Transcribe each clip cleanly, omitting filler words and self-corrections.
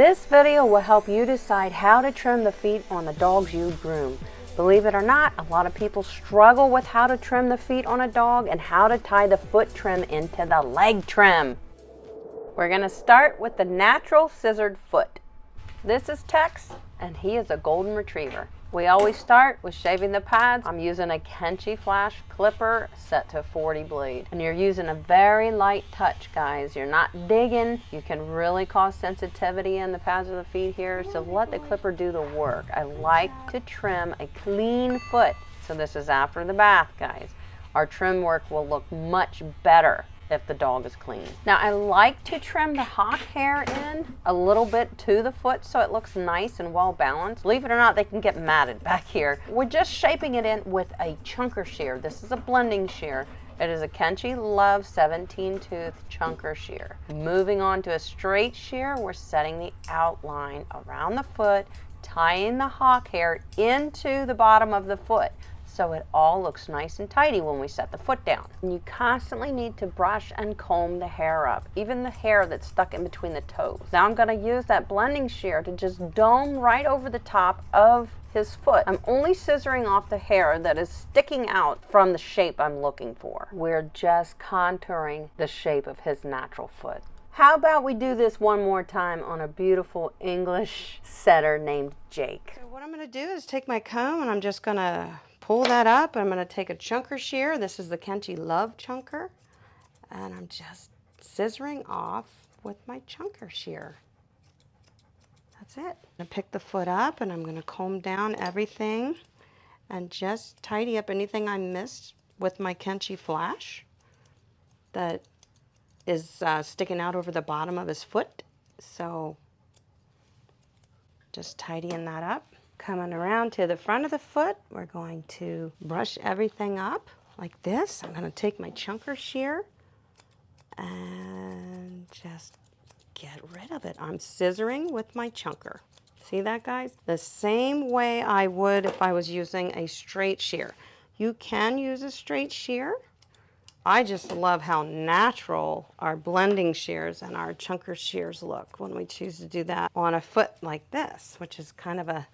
This video will help you decide how to trim the feet on the dogs you groom. Believe it or not, a lot of people struggle with how to trim the feet on a dog and how to tie the foot trim into the leg trim. We're going to start with the natural scissored foot. This is Tex, and he is a golden retriever. We always start with shaving the pads. I'm using a Kenchi Flash clipper set to 40 blade. And you're using a very light touch, guys. You're not digging. You can really cause sensitivity in the pads of the feet here, so let the clipper do the work. I like to trim a clean foot. So this is after the bath, guys. Our trim work will look much better if the dog is clean. Now I like to trim the hock hair in a little bit to the foot so it looks nice and well balanced. Believe it or not, they can get matted back here. We're just shaping it in with a chunker shear. This is a blending shear. It is a Kenchi Love 17 tooth chunker shear. Moving on to a straight shear, we're setting the outline around the foot, tying the hock hair into the bottom of the foot, so it all looks nice and tidy when we set the foot down. And you constantly need to brush and comb the hair up, even the hair that's stuck in between the toes. Now I'm going to use that blending shear to just dome right over the top of his foot. I'm only scissoring off the hair that is sticking out from the shape I'm looking for. We're just contouring the shape of his natural foot. How about we do this one more time on a beautiful English setter named Jake. So what I'm going to do is take my comb and I'm just going to pull that up. I'm going to take a chunker shear. This is the Kenchi Love chunker. And I'm just scissoring off with my chunker shear. That's it. I'm going to pick the foot up and I'm going to comb down everything and just tidy up anything I missed with my Kenchi Flash that is sticking out over the bottom of his foot. So just tidying that up. Coming around to the front of the foot, we're going to brush everything up like this. I'm going to take my chunker shear and just get rid of it. I'm scissoring with my chunker. See that, guys? The same way I would if I was using a straight shear. You can use a straight shear. I just love how natural our blending shears and our chunker shears look when we choose to do that on a foot like this, which is kind of a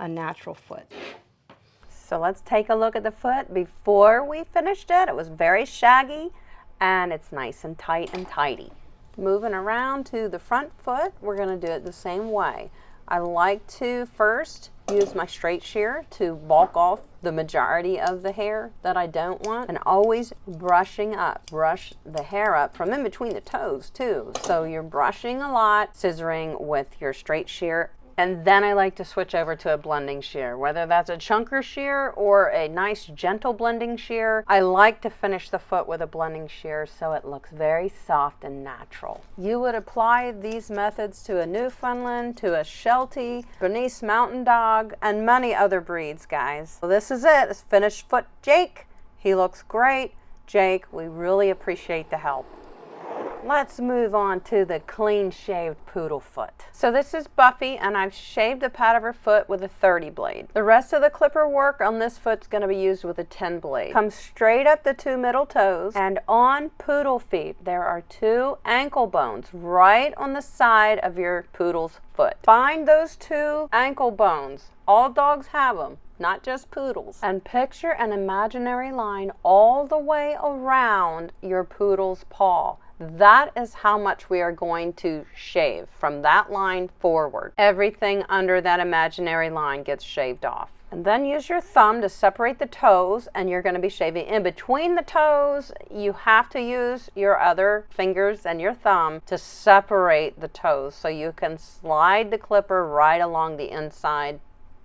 natural foot. So let's take a look at the foot. Before we finished it, it was very shaggy and it's nice and tight and tidy. Moving around to the front foot, we're going to do it the same way. I like to first use my straight shear to bulk off the majority of the hair that I don't want, and always brushing up. Brush the hair up from in between the toes too. So you're brushing a lot, scissoring with your straight shear. And then I like to switch over to a blending shear, whether that's a chunker shear or a nice gentle blending shear. I like to finish the foot with a blending shear so it looks very soft and natural. You would apply these methods to a Newfoundland, to a Sheltie, Bernese Mountain dog, and many other breeds, guys. So this is it. It's finished foot Jake. He looks great. Jake, we really appreciate the help. Let's move on to the clean shaved poodle foot. So this is Buffy, and I've shaved the pad of her foot with a 30 blade. The rest of the clipper work on this foot's going to be used with a 10 blade. Come straight up the two middle toes, and on poodle feet there are two ankle bones right on the side of your poodle's foot. Find those two ankle bones. All dogs have them, not just poodles. And picture an imaginary line all the way around your poodle's paw. That is how much we are going to shave from that line forward. Everything under that imaginary line gets shaved off. And then use your thumb to separate the toes, and you're going to be shaving in between the toes. You have to use your other fingers and your thumb to separate the toes so you can slide the clipper right along the inside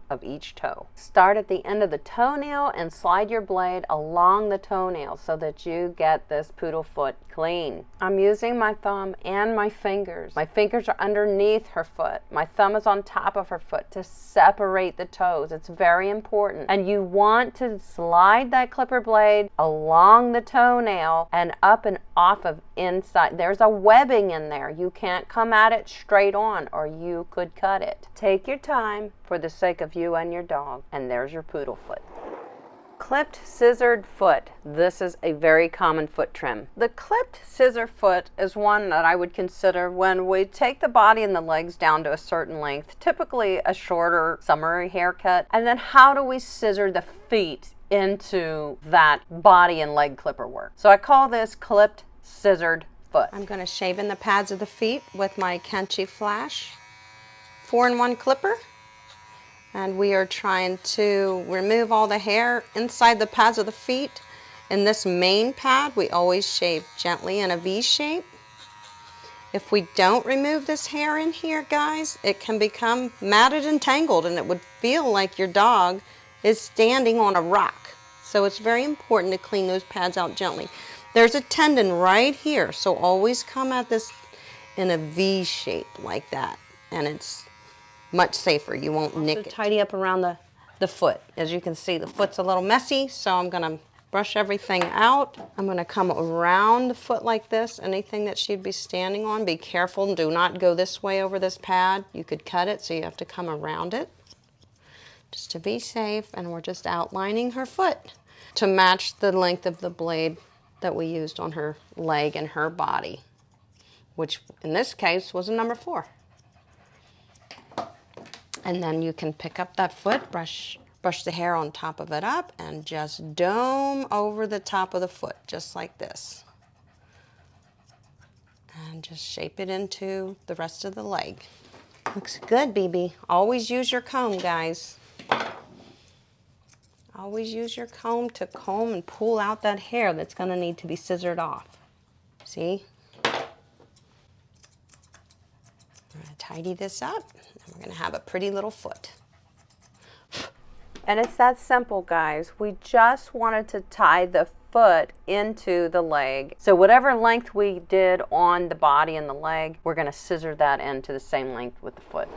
of each toe. Start at the end of the toenail and slide your blade along the toenail so that you get this poodle foot clean. I'm using my thumb and my fingers. My fingers are underneath her foot. My thumb is on top of her foot to separate the toes. It's very important. And you want to slide that clipper blade along the toenail and up and off of inside. There's a webbing in there. You can't come at it straight on or you could cut it. Take your time for the sake of you and your dog. And there's your poodle foot. clipped scissored foot. This is a very common foot trim. The clipped scissor foot is one that I would consider when we take the body and the legs down to a certain length, typically a shorter summary haircut, and then how do we scissor the feet into that body and leg clipper work. So I call this clipped scissored foot. I'm going to shave in the pads of the feet with my Kenchi Flash 4-in-1 clipper. And we are trying to remove all the hair inside the pads of the feet. In this main pad, we always shave gently in a V shape. If we don't remove this hair in here, guys, it can become matted and tangled, and it would feel like your dog is standing on a rock. So it's very important to clean those pads out gently. There's a tendon right here, so always come at this in a V shape like that, and it's much safer. You won't nick it. Tidy up around the foot. As you can see, the foot's a little messy, so I'm going to brush everything out. I'm going to come around the foot like this. Anything that she'd be standing on, be careful. Do not go this way over this pad. You could cut it, so you have to come around it just to be safe. And we're just outlining her foot to match the length of the blade that we used on her leg and her body, which in this case was a number 4. And then you can pick up that foot, brush the hair on top of it up, and just dome over the top of the foot, just like this. And just shape it into the rest of the leg. Looks good, BB. Always use your comb, guys. Always use your comb to comb and pull out that hair that's going to need to be scissored off. See? We're going to tidy this up. We're going to have a pretty little foot. And it's that simple, guys. We just wanted to tie the foot into the leg. So whatever length we did on the body and the leg, we're going to scissor that into the same length with the foot.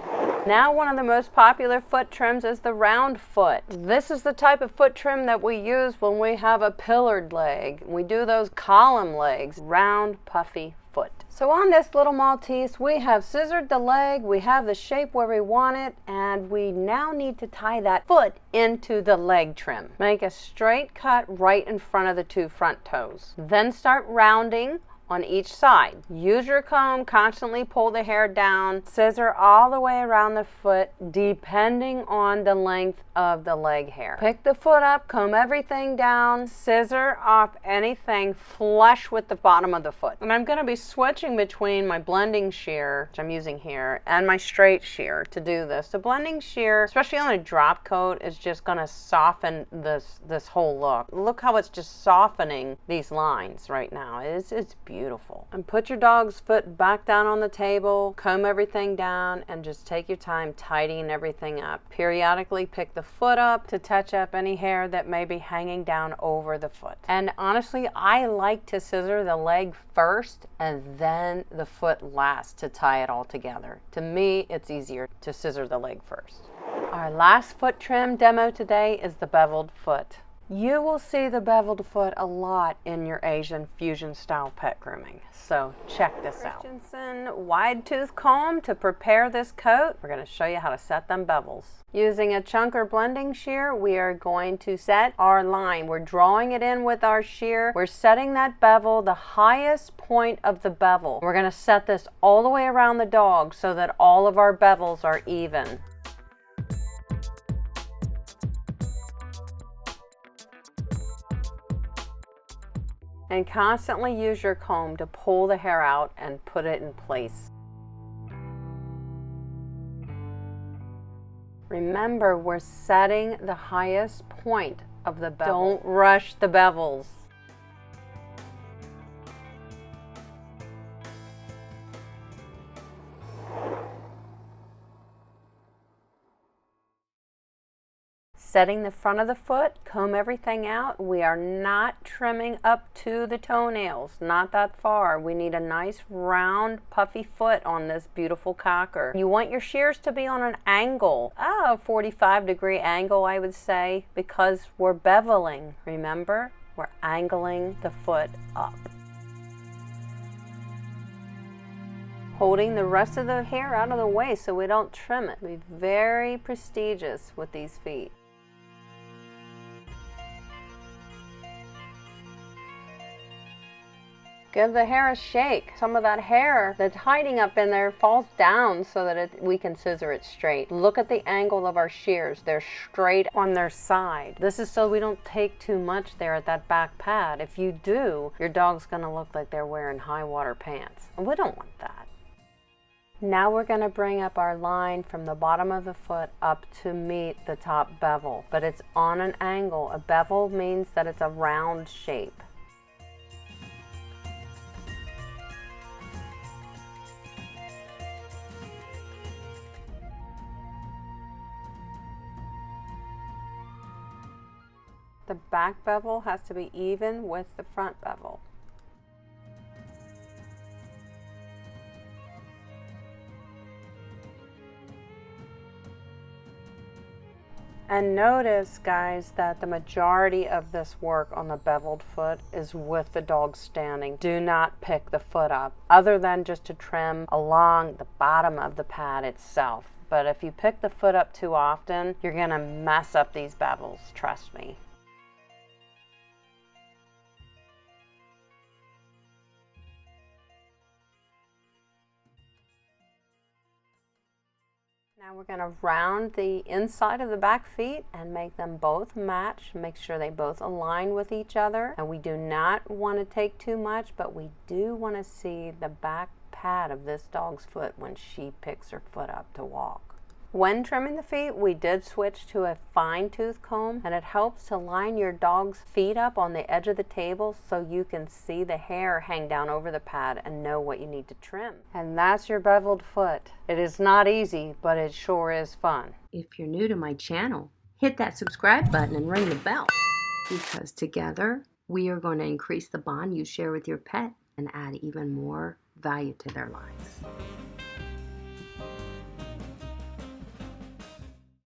Now one of the most popular foot trims is the round foot. This is the type of foot trim that we use when we have a pillared leg. We do those column legs, round, puffy foot. So on this little Maltese, we have scissored the leg, we have the shape where we want it, and we now need to tie that foot into the leg trim. Make a straight cut right in front of the 2 front toes. Then start rounding on each side. Use your comb, constantly pull the hair down, scissor all the way around the foot depending on the length of the leg hair. Pick the foot up, comb everything down, scissor off anything flush with the bottom of the foot. And I'm going to be switching between my blending shear, which I'm using here, and my straight shear to do this. The blending shear, especially on a drop coat, is just going to soften this whole look. Look how it's just softening these lines right now. It's beautiful. And put your dog's foot back down on the table, comb everything down, and just take your time tidying everything up. Periodically pick the foot up to touch up any hair that may be hanging down over the foot. And honestly, I like to scissor the leg first and then the foot last to tie it all together. To me, it's easier to scissor the leg first. Our last foot trim demo today is the beveled foot. You will see the beveled foot a lot in your Asian fusion style pet grooming. So check this out. Christensen wide tooth comb to prepare this coat. We're going to show you how to set them bevels. Using a chunker blending shear, we are going to set our line. We're drawing it in with our shear. We're setting that bevel, the highest point of the bevel. We're going to set this all the way around the dog so that all of our bevels are even. And constantly use your comb to pull the hair out and put it in place. Remember, we're setting the highest point of the bevel. Don't rush the bevels. Setting the front of the foot, comb everything out. We are not trimming up to the toenails, not that far. We need a nice round puffy foot on this beautiful cocker. You want your shears to be on an angle, a 45-degree angle I would say, because we're beveling, remember? We're angling the foot up. Holding the rest of the hair out of the way so we don't trim it. Be very prestigious with these feet. Give the hair a shake. Some of that hair that's hiding up in there falls down so that we can scissor it straight. Look at the angle of our shears. They're straight on their side. This is so we don't take too much there at that back pad. If you do, your dog's gonna look like they're wearing high water pants. And we don't want that. Now we're going to bring up our line from the bottom of the foot up to meet the top bevel, but it's on an angle. A bevel means that it's a round shape. The back bevel has to be even with the front bevel. And notice, guys, that the majority of this work on the beveled foot is with the dog standing. Do not pick the foot up, other than just to trim along the bottom of the pad itself. But if you pick the foot up too often, you're gonna mess up these bevels, trust me. Now we're going to round the inside of the back feet and make them both match. Make sure they both align with each other. And we do not want to take too much, but we do want to see the back pad of this dog's foot when she picks her foot up to walk. When trimming the feet, we did switch to a fine tooth comb, and it helps to line your dog's feet up on the edge of the table so you can see the hair hang down over the pad and know what you need to trim. And that's your beveled foot. It is not easy, but it sure is fun. If you're new to my channel, hit that subscribe button and ring the bell, because together we are going to increase the bond you share with your pet and add even more value to their lives.